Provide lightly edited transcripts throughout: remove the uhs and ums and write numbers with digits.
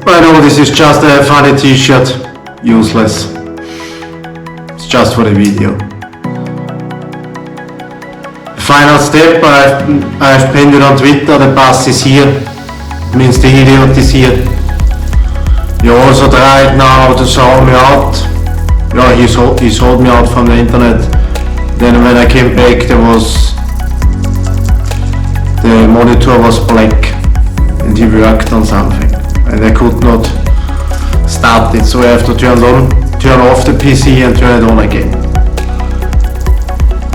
I know this is just a funny t-shirt, useless. It's just for the video. The final step, I've pinned it on Twitter, the bus is here, means the idiot is here. He also tried now to sort me out. Yeah, he sold me out from the internet. Then when I came back, the monitor was black and he worked on something. And I could not start it, so I have to turn off the PC and turn it on again.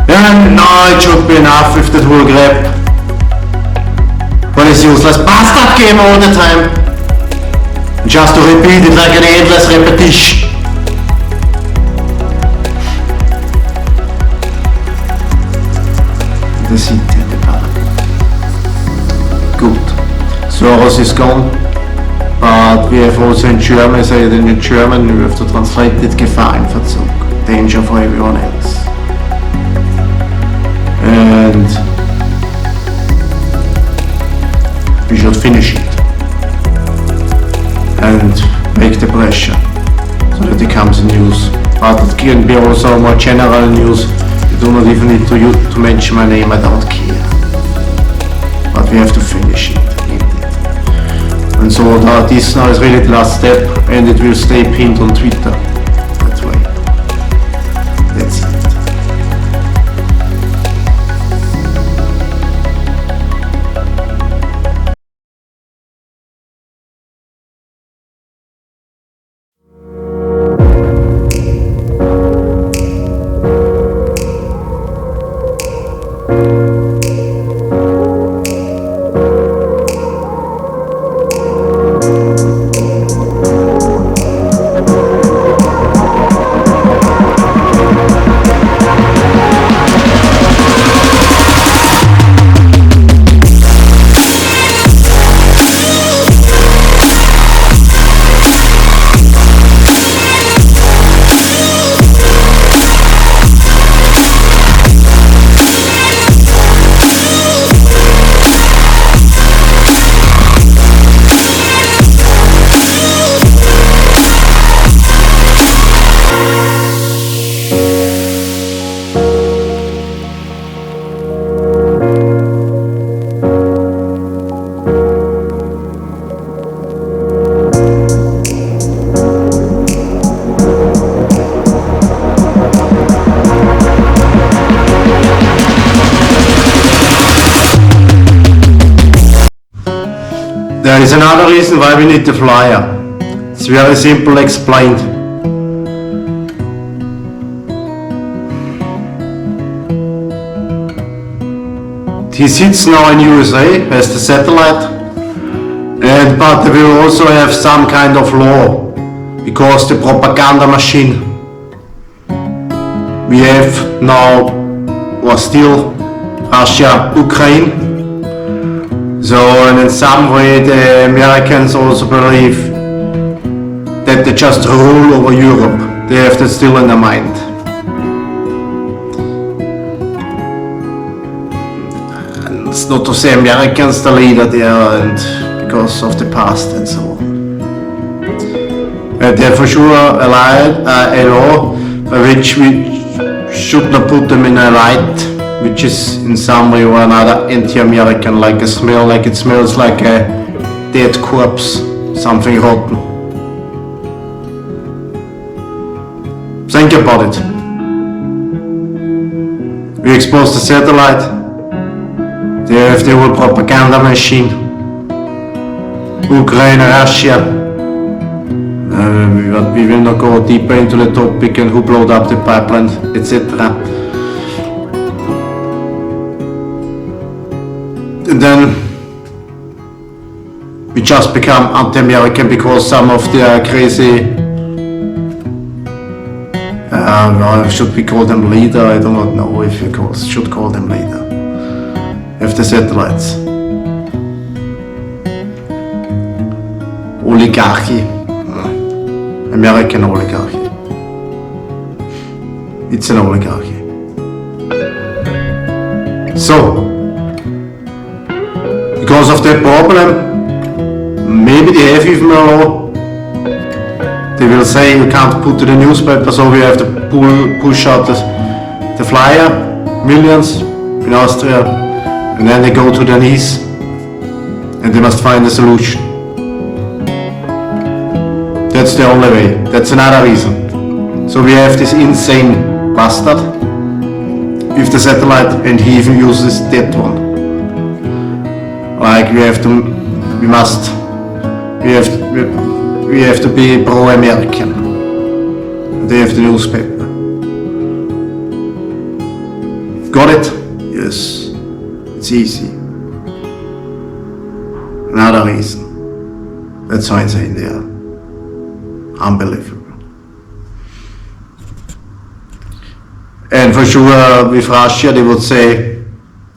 And now it should be enough with that whole crap. But it's useless bastard game all the time. Just to repeat it like an endless repetition. The city and the park. Good. Soros is gone. But we have also in German, say it in German, we have to translate it, Gefahr in Verzug, danger for everyone else. And we should finish it and make the pressure so that it becomes news. But it can be also more general news. You do not even need to mention my name, I don't care. But we have to finish it. And so now this now is really the last step, and it will stay pinned on Twitter. That way. That's it. There is another reason why we need the flyer. It's very simple explained. He sits now in USA, has the satellite, but they will also have some kind of law, because the propaganda machine we have now, or still, Russia, Ukraine. So, and in some way the Americans also believe that they just rule over Europe. They have that still in their mind. And it's not to say Americans the leader there, and because of the past and so on. And they have for sure a law by which we should not put them in a light which is in some way or another anti-American, like a smell, like it smells like a dead corpse, something rotten. Think about it. We expose the satellite, They have the whole propaganda machine. Ukraine, Russia. We will not go deeper into the topic and who blowed up the pipeline, etc. And then we just become anti-American because some of the crazy, should we call them leader? I do not know if we should call them leader. Have the satellites. Oligarchy. American oligarchy. It's an oligarchy. So, because of that problem, maybe they have even a law. They will say you can't put to the newspaper, so we have to push out the flyer, millions in Austria, and then they go to their knees and they must find a solution. That's the only way. That's another reason. So we have this insane bastard with the satellite, and he even uses that one. Like we have to be pro-American. They have the newspaper. Got it? Yes. It's easy. Another reason. That's how insane they are. Unbelievable. And for sure, with Russia, they would say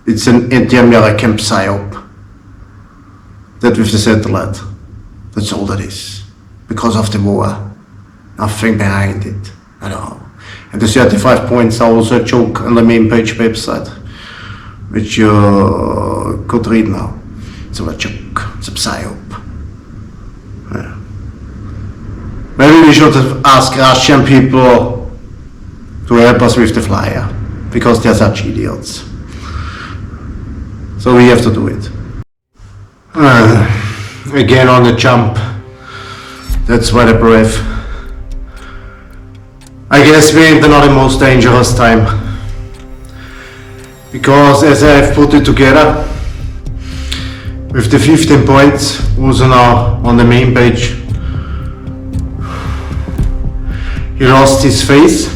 it's an anti-American psyop. That with the satellite. That's all that is. Because of the war. Nothing behind it at all. And the 35 points are also a joke on the main page website, which you could read now. It's all a joke. It's a psyop. Yeah. Maybe we should ask Russian people to help us with the flyer, because they're such idiots. So we have to do it. Again on the jump. That's why the breath. I guess we're in not the most dangerous time. Because as I have put it together, with the 15 points also now on the main page, he lost his face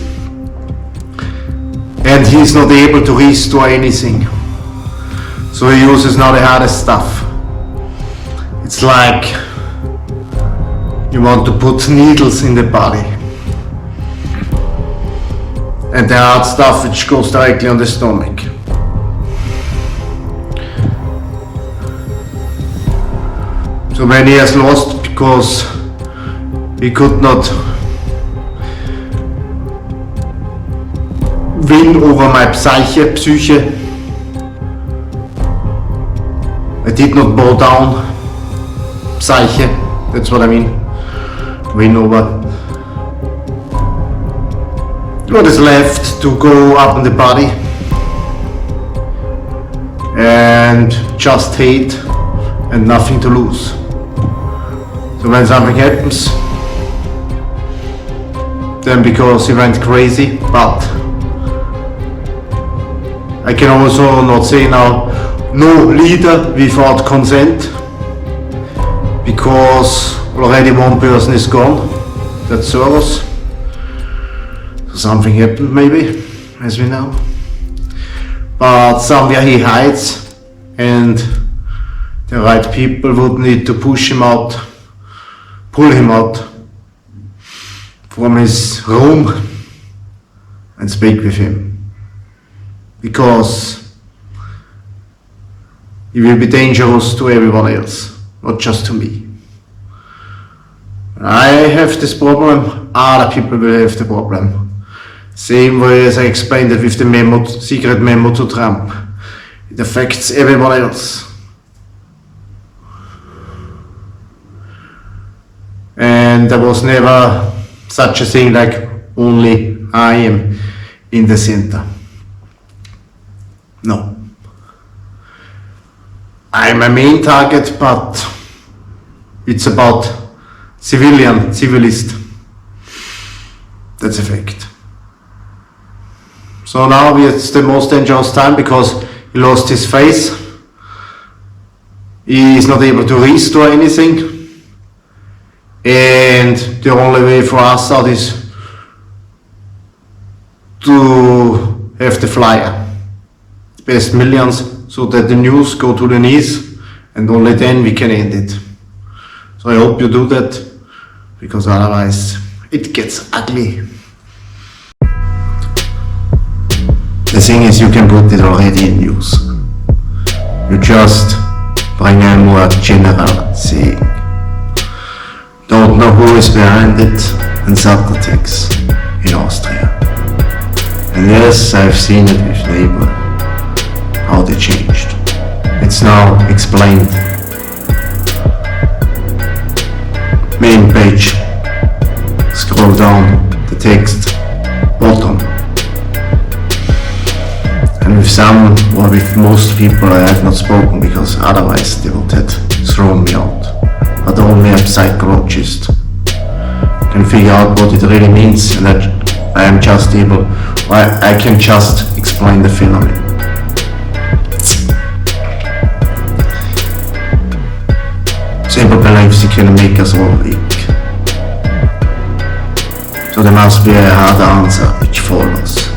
and he's not able to restore anything. So he uses now the hardest stuff. It's like you want to put needles in the body. And the hard stuff which goes directly on the stomach. So when he has lost because he could not win over my psyche. I did not bow down. Psyche, that's what I mean. Win over. What is left to go up in the body and just hate and nothing to lose. So when something happens, then because he went crazy, but I can also not say now no leader without consent, because already one person is gone, that's Soros. So something happened maybe, as we know. But somewhere he hides and the right people would need to pull him out from his room and speak with him. Because he will be dangerous to everyone else, not just to me. I have this problem, other people will have the problem. Same way as I explained it with the secret memo to Trump. It affects everyone else. And there was never such a thing like only I am in the center. No. I'm a main target, but it's about civilist. That's a fact. So now it's the most dangerous time because he lost his face he is not able to restore anything, and the only way for us out is to have the flyer, best millions, so that the news go to the knees, and only then we can end it. So I hope you do that, because otherwise it gets ugly. The thing is, you can put it already in news. You just bring a more general saying. Don't know who is behind it, and other things in Austria. And yes, I've seen it with neighbor, how they changed. It's now explained. Main page. Scroll down the text, bottom. And with some, or with most people, I have not spoken, because otherwise they would have thrown me out. But only a psychologist can figure out what it really means, and that I am just able, or I can just explain the phenomenon. Simple beliefs can make us all weak. So there must be a hard answer which follows.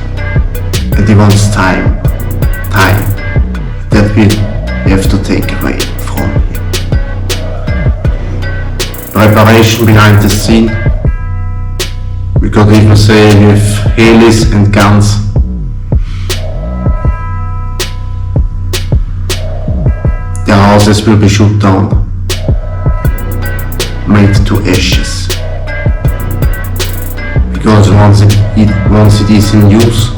And he wants time that we have to take away from him. Preparation behind the scene. We could even say with helis and guns. The houses will be shot down, made to ashes. Because once it is in use,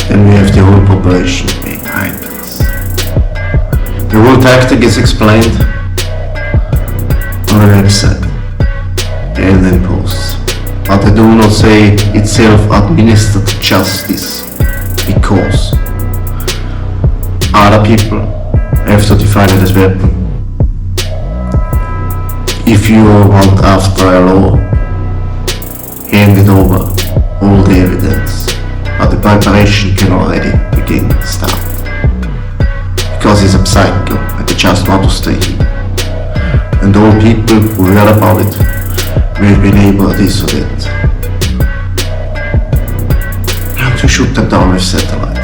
then we have the whole population behind us. The whole tactic is explained on the website, Alien Posts, but I do not say it's self-administered justice, because other people have to define it as weapon. If you want after a law, hand it over all the evidence. But the preparation can already begin to start. Because he's a psycho and they just want to stay here. And all people who heard about it will be able to this or that. And to shoot them down with satellite.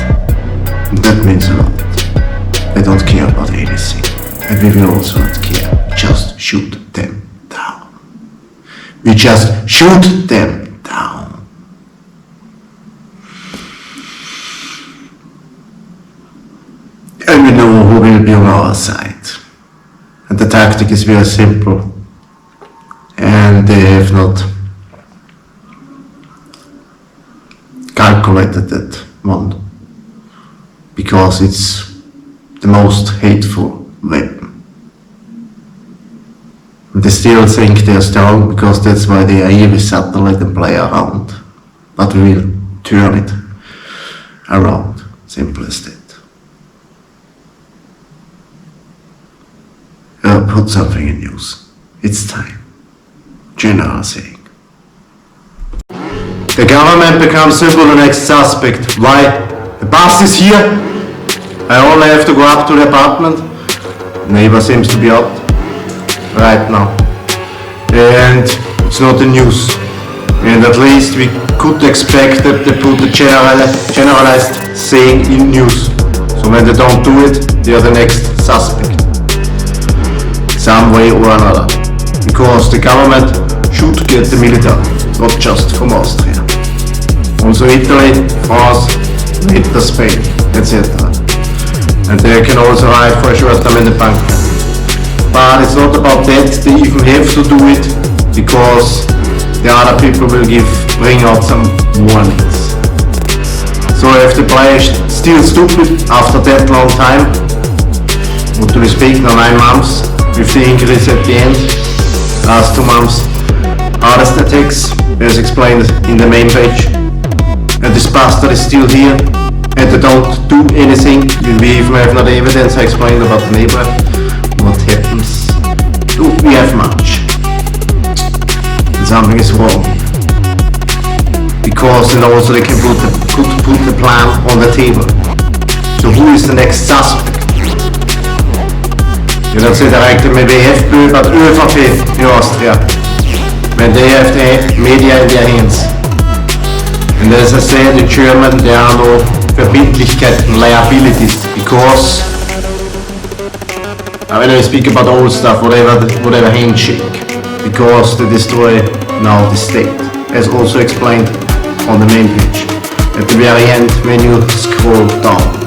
And that means a lot. They don't care about anything. And we will also not care. Just shoot them down. We just shoot them down. And we know who will be on our side. And the tactic is very simple. And they have not calculated that one. Because it's the most hateful weapon. And they still think they're strong, because that's why they are here with satellite and play around. But we will turn it around. Simple as that. Put something in use. It's time. General saying. The government becomes simple the next suspect. Why? The bus is here. I only have to go up to the apartment. Neighbor seems to be out right now. And it's not the news. And at least we could expect that they put the generalized saying in news. So when they don't do it, they are the next suspect. Some way or another. Because the government should get the military, not just from Austria. Also Italy, France, later Spain, etc. And they can also arrive for a short time in the bunker. But it's not about that, they even have to do it, because the other people will bring out some warnings. So if the player is still stupid after that long time, what do we speak now, 9 months? With the increase at the end, last 2 months, hardest attacks, as explained in the main page. And this bastard is still here, and they don't do anything. We even have not evidence. I explained about the neighbor. What happens? Do we have much? And something is wrong. Because then also they can put the plan on the table. So who is the next suspect? You don't say directly maybe FPÖ, but ÖVP in Austria, when they have the media in their hands. And as I said, in German there are no Verbindlichkeiten, liabilities, because when I speak about old stuff, whatever handshake, because they destroy now the state, as also explained on the main page, at the very end when you scroll down.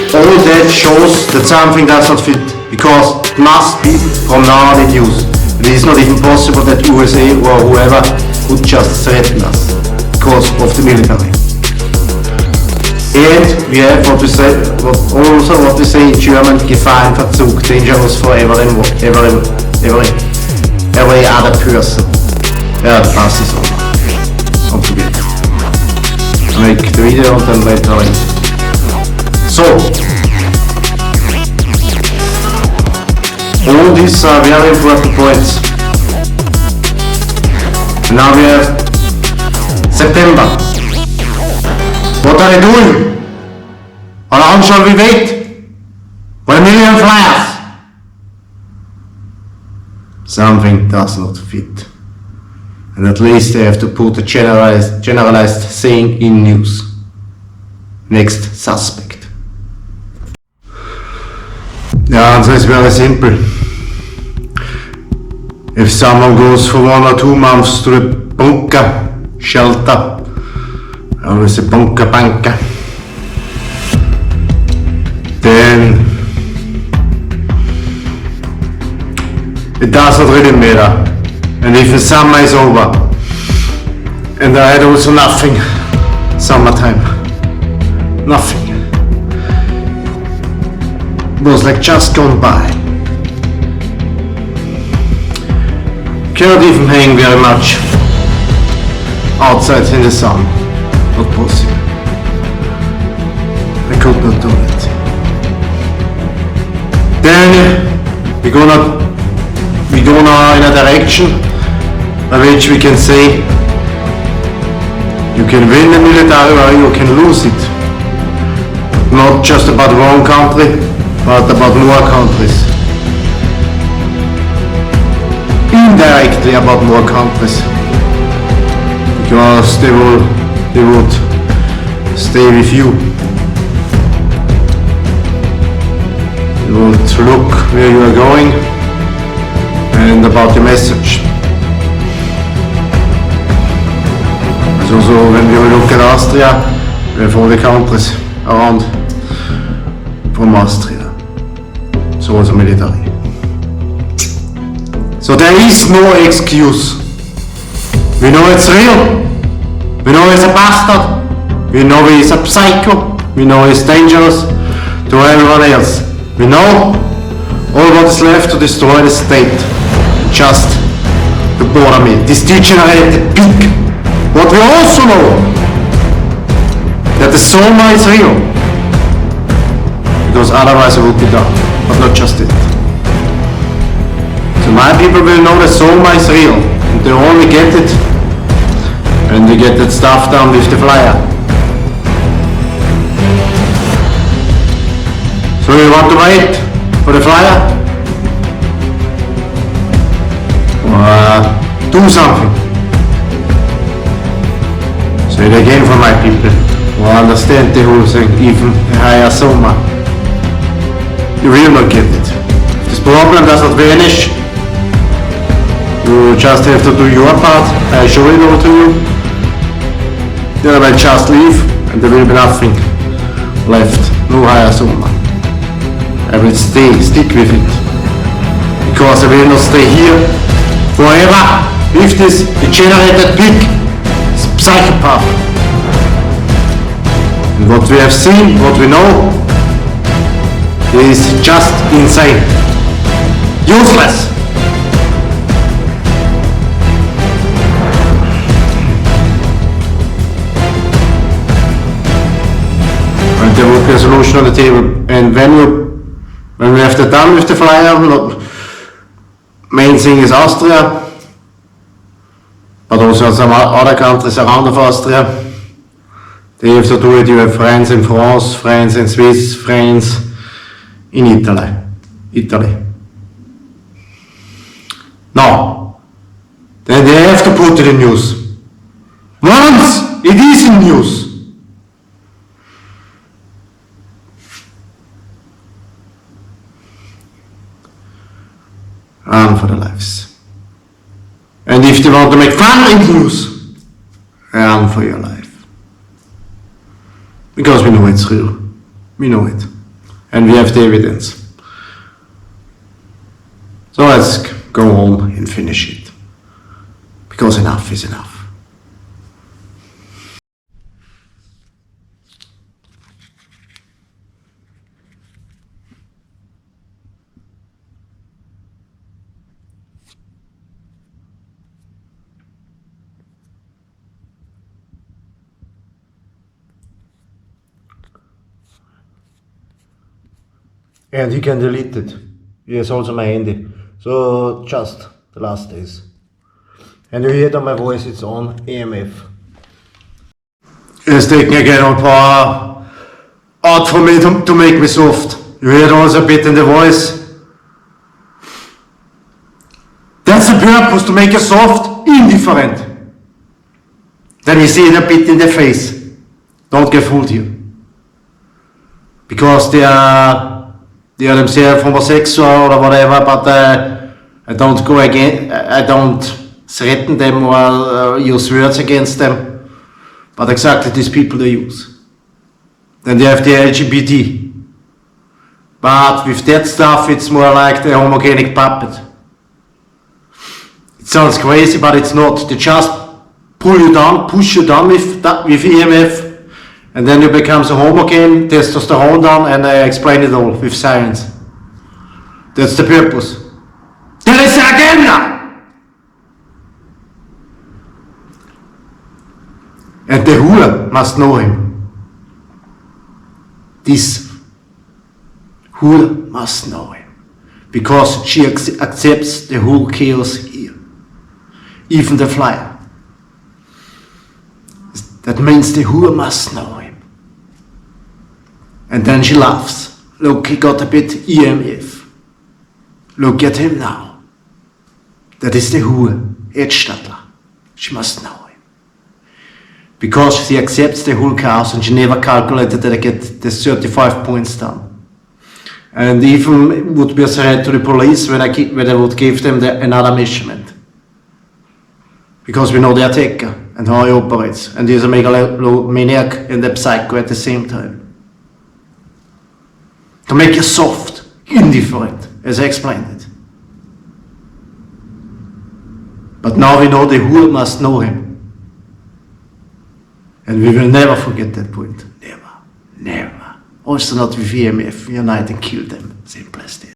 All that shows that something does not fit, because it must be from now on in use. It is not even possible that USA or whoever would just threaten us because of the military. And we have what we say in German, Gefahrenverzug, dangerous for every other person. Ja, das passt es auch. Und so geht's. Make the video und dann weiter rein. So. All these are very important points. Now we have September. What are they doing? How long shall we wait? For a million flyers? Something does not fit. And at least they have to put a generalized saying in news. Next suspect. The answer is very simple. If someone goes for 1 or 2 months to the bunker shelter, I always say bunker, then it does not really matter. And if the summer is over, and I had also nothing, summertime, nothing. It was like just gone by. Cannot even hang very much outside in the sun. Not possible. I could not do it. Then we go now in a direction by which we can say you can win the military or you can lose it. Not just about one country, but about more countries. Indirectly about more countries. Because they would stay with you. They would look where you are going and about the message. So when we look at Austria, we have all the countries around from Austria. So also military. So there is no excuse. We know it's real. We know he's a bastard. We know he's a psycho. We know he's dangerous to everyone else. We know all what is left to destroy the state. Just to bother me. This degenerated pig. What we also know, that the Soma is real. Because otherwise it would be done. But not just it. So my people will know that Soma is real. And they only get it when they get that stuff done with the flyer. So you want to wait for the flyer? Or do something. Say it again for my people who understand the whole thing, even a higher Soma. You will not get it. If this problem does not vanish, you just have to do your part. I show it over to you. Then I will just leave and there will be nothing left. No higher Soma. I will stick with it. Because I will not stay here forever with this degenerated pig. Psychopath. And what we have seen, what we know, is just insane. Useless. And there will be a solution on the table. And when we have done with the flyer, main thing is Austria. But also some other countries around of Austria. They have to do it. You have friends in France, friends in Swiss, friends in Italy. Italy. No. Then they have to put it in news. Once it is in news. Run for their lives. And if they want to make fun in news, run for your life. Because we know it's real. We know it. And we have the evidence. So let's go home and finish it. Because enough is enough. And he can delete it. He has also my handy. So just the last days. And you hear that my voice is on EMF. It's taking again on power out for me to make me soft. You hear also a bit in the voice. That's the purpose, to make you soft, indifferent. Then you see it a bit in the face. Don't get fooled here. Because they are themselves homosexual or whatever, but I don't go again. I don't threaten them or use words against them. But exactly these people they use. Then they have the LGBT. But with that stuff, it's more like the homogenic puppet. It sounds crazy, but it's not. They just pull you down, push you down with EMF. And then you become a homogen, testosterone down, and I explain it all with science. That's the purpose. There is the agenda! And the whore must know him. This whore must know him. Because she accepts the whole chaos here. Even the flyer. That means the whore must know him. And then she laughs. Look, he got a bit EMF. Look at him now. That is the whore, Edstadler. She must know him. Because she accepts the whole chaos and she never calculated that I get the 35 points done. And even would be a threat to the police when I would give them another measurement. Because we know the attacker and how he operates. And he's a megalomaniac and a psycho at the same time. To make you soft, indifferent, as I explained it. But now we know the whore must know him. And we will never forget that point. Never. Never. Also not with EMF. Unite and kill them. Simple as this.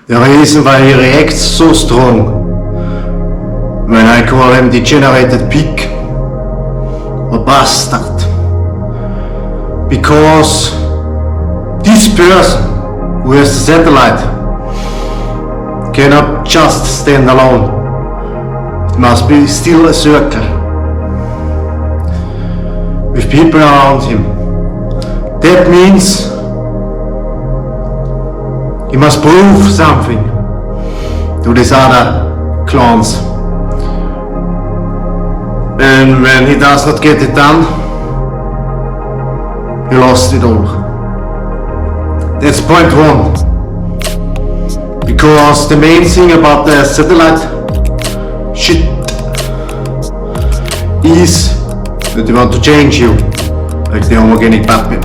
The reason why he reacts so strong when I call him degenerated pig or bastard, because this person who has the satellite cannot just stand alone. It must be still a circle with people around him. That means he must prove something to these other clones. And when he does not get it done, he lost it all. That's point one. Because the main thing about the satellite shit is that they want to change you, like the homogenic puppet,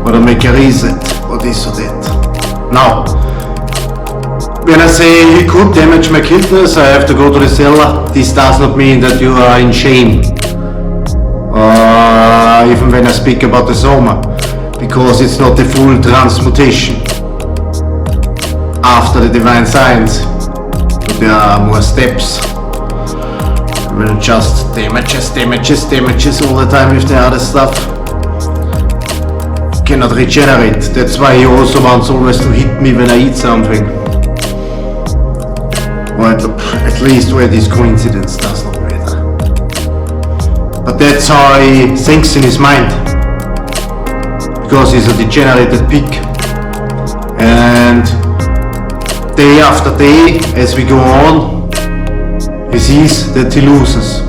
or to make a reset, or this or that. Now, when I say he could damage my kidneys, I have to go to the cellar. This does not mean that you are in shame. Even when I speak about the soma, because it's not the full transmutation after the divine science, but there are more steps. When it just damages all the time with the other stuff, cannot regenerate. That's why he also wants always to hit me when I eat something. Or at least where this coincidence does not matter. But that's how he thinks in his mind. Because he's a degenerated pig. And day after day, as we go on, he sees that he loses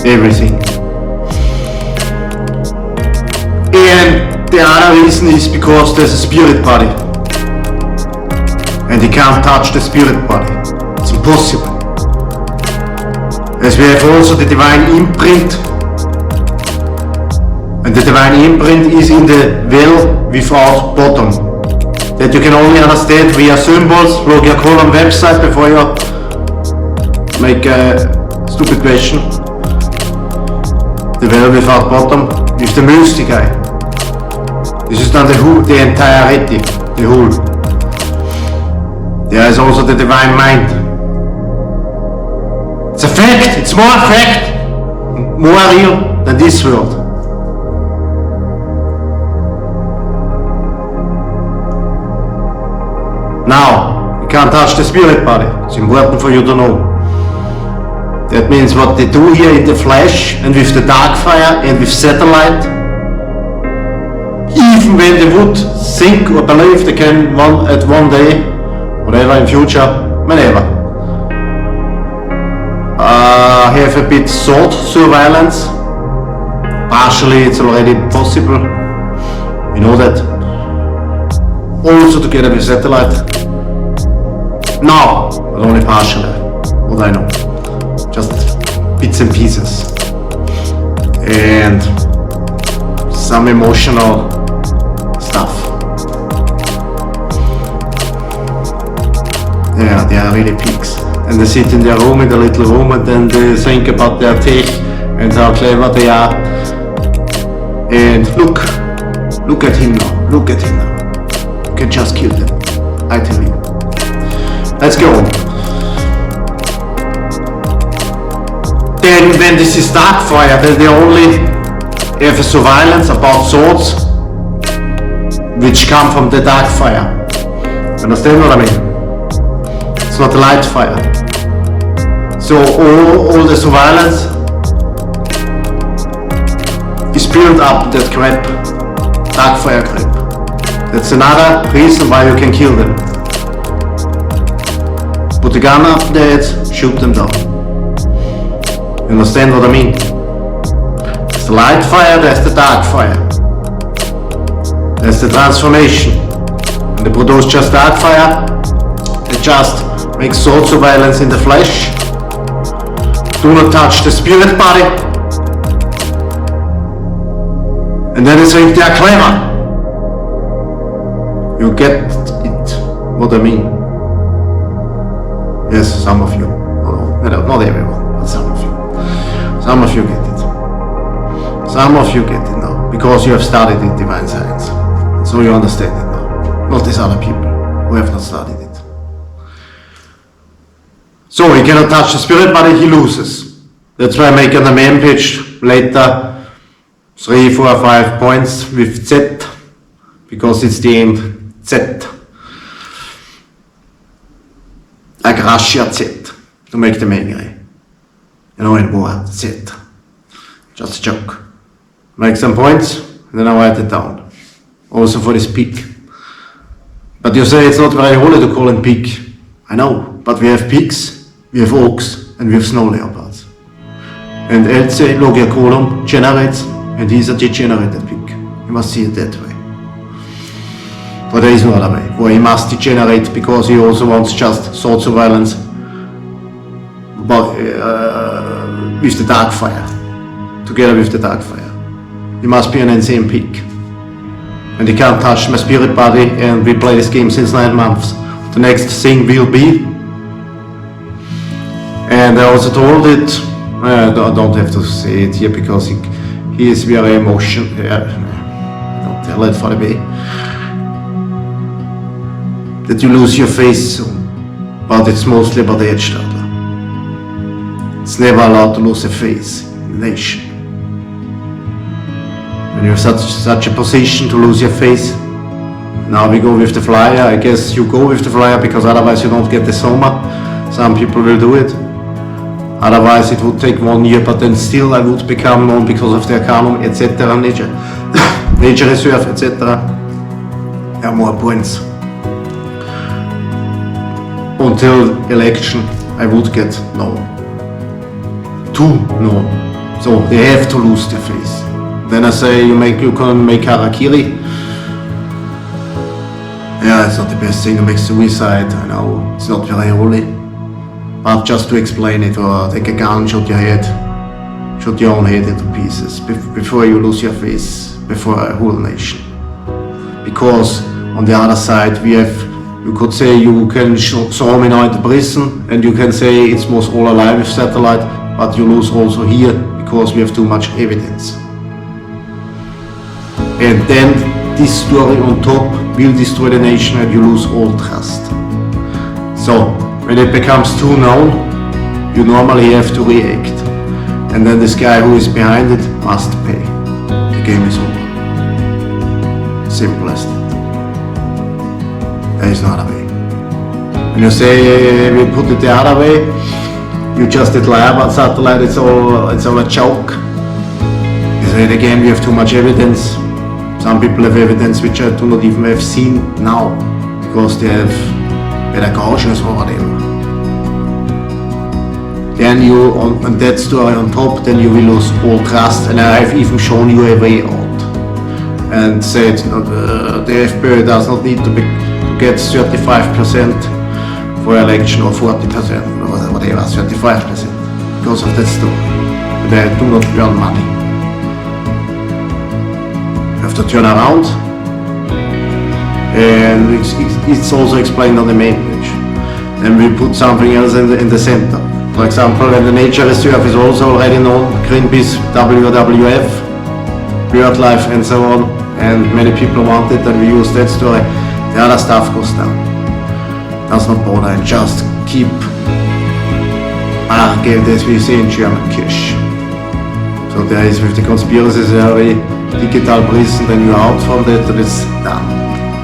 everything. And the other reason is because there's a spirit body. And he can't touch the spirit body. It's impossible. As we have also the divine imprint. And the divine imprint is in the well without bottom. That you can only understand via symbols, Logiacolumn website, before you make a stupid question. The well without bottom with the mystic eye. This is not the entirety, the whole. There is also the divine mind. It's a fact, it's more fact, more real than this world. Now, you can't touch the spirit body. It's important for you to know. That means what they do here in the flesh and with the dark fire and with satellite, even when they would think or believe they can one day, whatever in future, whenever, have a bit thought surveillance. Partially it's already possible. We know that. Also together with satellite. No, but only partially. What I know. Just bits and pieces. And some emotional stuff. Yeah, they are really pigs. And they sit in their room, in the little room, and then they think about their tech and how clever they are. And look at him now, look at him now. You can just kill them, I tell you. Let's go on. Then when this is Darkfire, then they only have a surveillance about swords which come from the Darkfire. Understand what I mean? It's not a light fire. So all the surveillance is built up that crap, Darkfire crap. That's another reason why you can kill them. Put the gun up their heads, shoot them down. You understand what I mean? There's the light fire, there's the dark fire. There's the transformation. When they produce just dark fire, they just make sword surveillance in the flesh. Do not touch the spirit body. And then they think they are clever. You get it, what I mean? Yes, some of you. Not everyone, but some of you. Some of you get it. Some of you get it now, because you have studied in divine science. So you understand it now. Not these other people who have not studied it. So he cannot touch the spirit body, he loses. That's why I make on the main page later 3, 4, 5 points with Z, because it's the end Z. Like Russia Z, to make them angry. You know, in war, Z. Just a joke. Make some points, and then I write it down. Also for this pig. But you say it's not very holy to call him pig. I know, but we have pigs, we have oaks, and we have snow leopards. And Else Logiacolumn generates, and he's a degenerated pig. You must see it that way. But there is no other way, where he must degenerate because he also wants just sword surveillance with the dark fire, together with the dark fire. He must be an insane pig. And he can't touch my spirit body, and we play this game since 9 months. The next thing will be, and I also told it, I don't have to say it here because he is very emotional. Don't tell it for the way. That you lose your face soon, but it's mostly about the edge starter. It's never allowed to lose a face in the nation. When you have such a position to lose your face, now we go with the flyer. I guess you go with the flyer because otherwise you don't get the soma. Some people will do it. Otherwise it would take 1 year, but then still I would become known because of the Arcanum, etc. Nature Reserve, etc. Have more points. Until election, I would get known. Too known. So they have to lose their face. Then I say you can make harakiri. Yeah, it's not the best thing to make suicide. I know it's not very holy. But just to explain it, or take a gun, shoot your own head into pieces before you lose your face before a whole nation. Because on the other side we have. You could say you can throw me now into prison, and you can say it's most all alive with satellite, but you lose also here because we have too much evidence. And then this story on top will destroy the nation and you lose all trust. So when it becomes too known, you normally have to react. And then this guy who is behind it must pay. The game is over. Simple as that. There is no other way. When you say we put it the other way, you just did lie about satellite, it's all a joke. You say again we have too much evidence. Some people have evidence which I do not even have seen now, because they have better cautious or whatever. Then you, on that story on top, then you will lose all trust, and I have even shown you a way out. And said the FPÖ does not need to get 35% for election, or 40%, or whatever, 35%, because of that story. They do not earn money. have to turn around, and it's also explained on the main page. Then we put something else in the center. For example, when the nature reserve is also already known, Greenpeace, WWF, BirdLife and so on, and many people wanted that we use that story. The other stuff goes down. Does not bother and just keep Argeld, as we say in German, cash. So there is with the conspiracy theory, digital prison, then you're out from that, and it's done.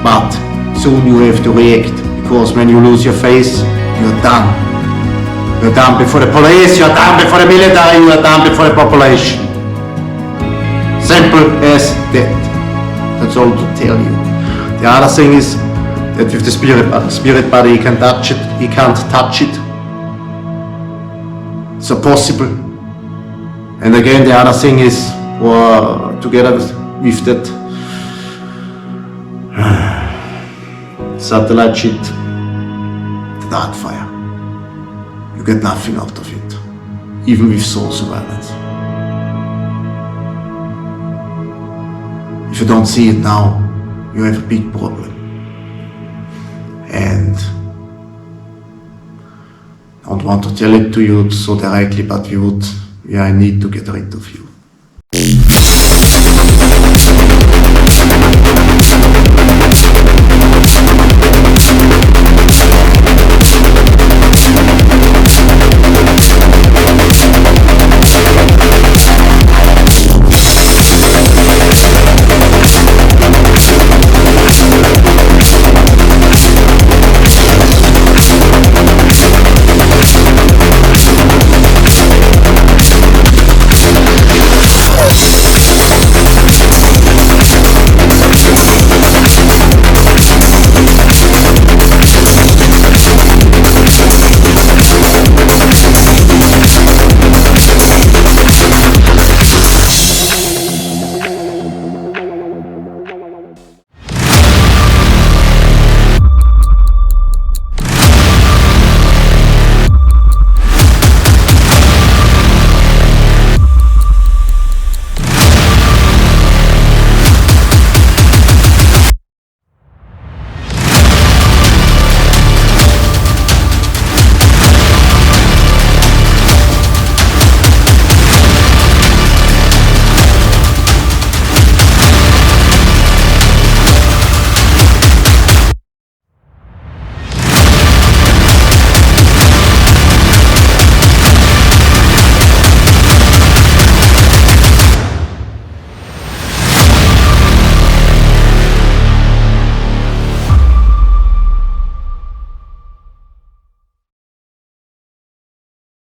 But soon you have to react, because when you lose your face, you're done. You're done before the police, you're done before the military, you're done before the population. Simple as that. That's all to tell you. The other thing is that with the spirit body, you can touch it, you can't touch it. So possible. And again, the other thing is, or together with that satellite shit, the dark fire. You get nothing out of it, even with soul surveillance. If you don't see it now, you have a big problem. And I don't want to tell it to you so directly, but we are in need to get rid of you.